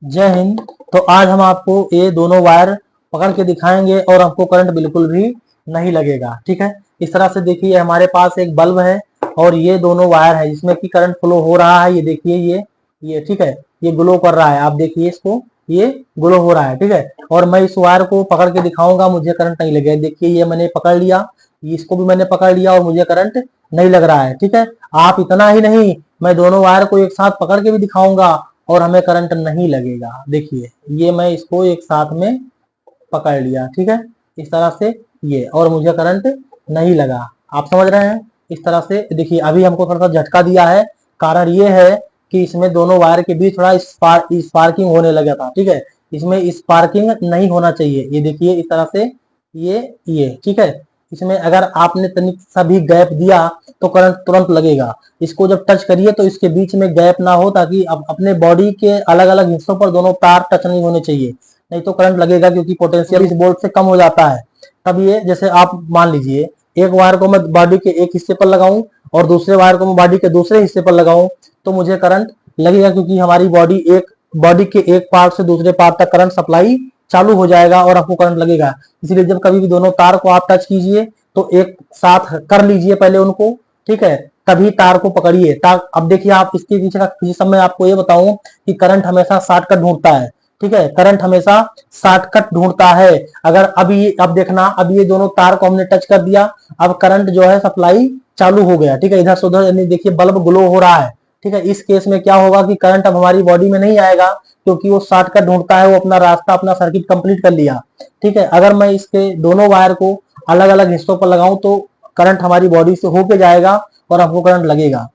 जय हिंद। तो आज हम आपको ये दोनों वायर पकड़ के दिखाएंगे और आपको करंट बिल्कुल भी नहीं लगेगा। ठीक है, इस तरह से देखिए हमारे पास एक बल्ब है और ये दोनों वायर है जिसमें कि करंट फ्लो हो रहा है। ये देखिए ये ठीक है, ये ग्लो कर रहा है। आप देखिए इसको, ये ग्लो हो रहा है। ठीक है, और मैं इस वायर को पकड़ के दिखाऊंगा, मुझे करंट नहीं लगेगा। देखिए ये मैंने पकड़ लिया, इसको भी मैंने पकड़ लिया और मुझे करंट नहीं लग रहा है। ठीक है, आप इतना ही नहीं, मैं दोनों वायर को एक साथ पकड़ के भी दिखाऊंगा और हमें करंट नहीं लगेगा। देखिए ये मैं इसको एक साथ में पकड़ लिया, ठीक है, इस तरह से ये, और मुझे करंट नहीं लगा। आप समझ रहे हैं? इस तरह से देखिए अभी हमको थोड़ा सा झटका दिया है। कारण ये है कि इसमें दोनों वायर के बीच थोड़ा स्पार्किंग होने लगा था। ठीक है, इसमें स्पार्किंग नहीं होना चाहिए। ये देखिए इस तरह से ये ठीक है, इसमें अगर आपने तनिक सा भी गैप दिया तो करंट तुरंत लगेगा। इसको जब टच करिए तो इसके बीच में गैप ना हो, ताकि अपने बॉडी के अलग अलग हिस्सों पर दोनों तार टच नहीं होने चाहिए, नहीं तो करंट लगेगा, क्योंकि पोटेंशियल इस बोल्ट से कम हो जाता है। तब ये, जैसे आप मान लीजिए एक वायर को मैं बॉडी के एक हिस्से पर लगाऊं और दूसरे वायर को मैं बॉडी के दूसरे हिस्से पर लगाऊं तो मुझे करंट लगेगा, क्योंकि हमारी बॉडी के एक पार्ट से दूसरे पार्ट तक करंट सप्लाई चालू हो जाएगा और आपको करंट लगेगा। इसलिए जब कभी भी दोनों तार को आप टच कीजिए तो एक साथ कर लीजिए पहले उनको, ठीक है, तभी तार को पकड़िए। अब देखिए आप इसके पीछे का सिस्टम में आपको ये बताऊं कि करंट हमेशा शॉर्टकट ढूंढता है। ठीक है, करंट हमेशा शॉर्टकट ढूंढता है। अगर अब देखना, अब ये दोनों तार को हमने टच कर दिया, अब करंट जो है सप्लाई चालू हो गया। ठीक है, इधर से उधर देखिए बल्ब ग्लो हो रहा है। ठीक है, इस केस में क्या होगा कि करंट अब हमारी बॉडी में नहीं आएगा, क्योंकि वो शॉर्टकट ढूंढता है, वो अपना रास्ता, अपना सर्किट कंप्लीट कर लिया। ठीक है, अगर मैं इसके दोनों वायर को अलग अलग हिस्सों पर लगाऊं तो करंट हमारी बॉडी से होके जाएगा और आपको करंट लगेगा।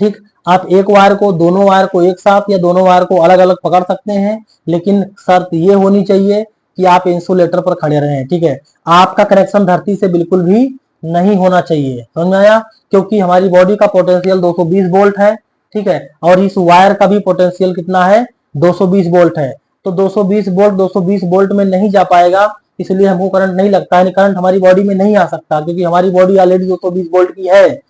ठीक, आप एक वायर को, दोनों वायर को एक साथ या दोनों वायर को अलग अलग पकड़ सकते हैं, लेकिन शर्त ये होनी चाहिए कि आप इंसुलेटर पर खड़े रहें। ठीक है, आपका कनेक्शन धरती से बिल्कुल भी नहीं होना चाहिए। समझ में आया? क्योंकि हमारी बॉडी का पोटेंशियल 220 वोल्ट है। ठीक है, और इस वायर का भी पोटेंशियल कितना है? 220 वोल्ट है। तो 220 वोल्ट में नहीं जा पाएगा, इसलिए हमको करंट नहीं लगता है। करंट हमारी बॉडी में नहीं आ सकता, क्योंकि हमारी बॉडी ऑलरेडी 220 वोल्ट की है।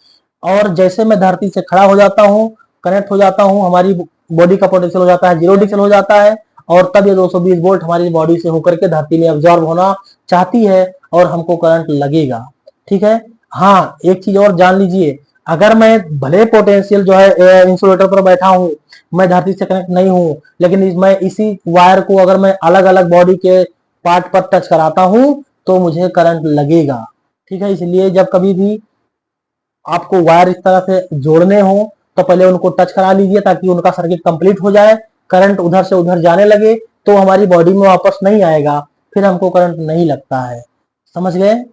और जैसे मैं धरती से खड़ा हो जाता हूँ, कनेक्ट हो जाता हूँ, हमारी बॉडी का पोटेंशियल हो जाता है 0 डिग्री हो जाता है, और तब ये 220 वोल्ट हमारी बॉडी से होकर के धरती में अब्जॉर्ब होना चाहती है और हमको करंट लगेगा। ठीक है, हाँ एक चीज और जान लीजिए, अगर मैं भले पोटेंशियल जो है इंसुलेटर पर बैठा हूँ, मैं धरती से कनेक्ट नहीं हूँ, लेकिन मैं इसी वायर को अगर मैं अलग अलग बॉडी के पार्ट पर टच कराता हूँ तो मुझे करंट लगेगा। ठीक है, इसलिए जब कभी भी आपको वायर इस तरह से जोड़ने हो तो पहले उनको टच करा लीजिए, ताकि उनका सर्किट कंप्लीट हो जाए, करंट उधर से उधर जाने लगे तो हमारी बॉडी में वापस नहीं आएगा, फिर हमको करंट नहीं लगता है। समझ गए?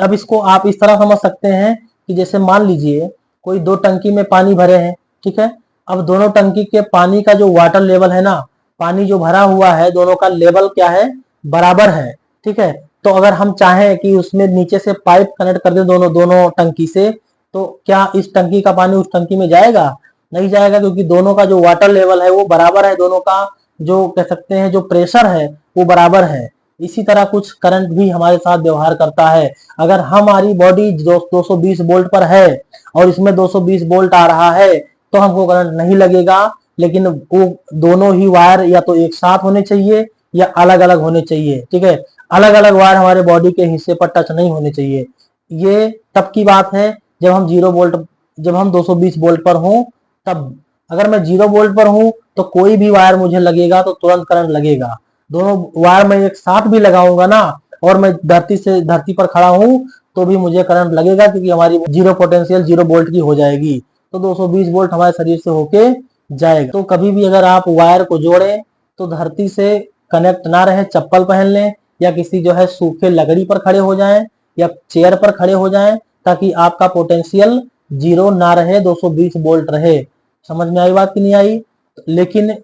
अब इसको आप इस तरह समझ सकते हैं कि जैसे मान लीजिए कोई दो टंकी में पानी भरे हैं। ठीक है, अब दोनों टंकी के पानी का जो वाटर लेवल है ना, पानी जो भरा हुआ है, दोनों का लेवल क्या है? बराबर है। ठीक है, तो अगर हम चाहें कि उसमें नीचे से पाइप कनेक्ट कर दें दोनों दोनों टंकी से, तो क्या इस टंकी का पानी उस टंकी में जाएगा? नहीं जाएगा, क्योंकि दोनों का जो वाटर लेवल है वो बराबर है, दोनों का जो कह सकते हैं जो प्रेशर है वो बराबर है। इसी तरह कुछ करंट भी हमारे साथ व्यवहार करता है। अगर हमारी बॉडी 220 वोल्ट पर है और इसमें 220 वोल्ट आ रहा है तो हमको करंट नहीं लगेगा, लेकिन वो दोनों ही वायर या तो एक साथ होने चाहिए या अलग अलग होने चाहिए। ठीक है, अलग अलग वायर हमारे बॉडी के हिस्से पर टच नहीं होने चाहिए। ये तब की बात है जब हम 0 वोल्ट, जब हम 220 वोल्ट पर हों तब। अगर मैं 0 वोल्ट पर हूं तो कोई भी वायर मुझे लगेगा तो तुरंत करंट लगेगा। दोनों वायर मैं एक साथ भी लगाऊंगा ना, और मैं धरती पर खड़ा हूं तो भी मुझे करंट लगेगा, क्योंकि हमारी जीरो पोटेंशियल 0 वोल्ट की हो जाएगी, तो 220 वोल्ट हमारे शरीर से होके जाएगा। तो कभी भी अगर आप वायर को जोड़ें तो धरती से कनेक्ट ना रहे, चप्पल पहन लें या किसी जो है सूखे लकड़ी पर खड़े हो जाएं या चेयर पर खड़े हो जाएं, ताकि आपका पोटेंशियल 0 ना रहे, 220 वोल्ट रहे। समझ में आई बात कि नहीं आई? लेकिन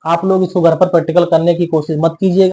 आप लोग इसको घर पर प्रैक्टिकल करने की कोशिश मत कीजिएगा।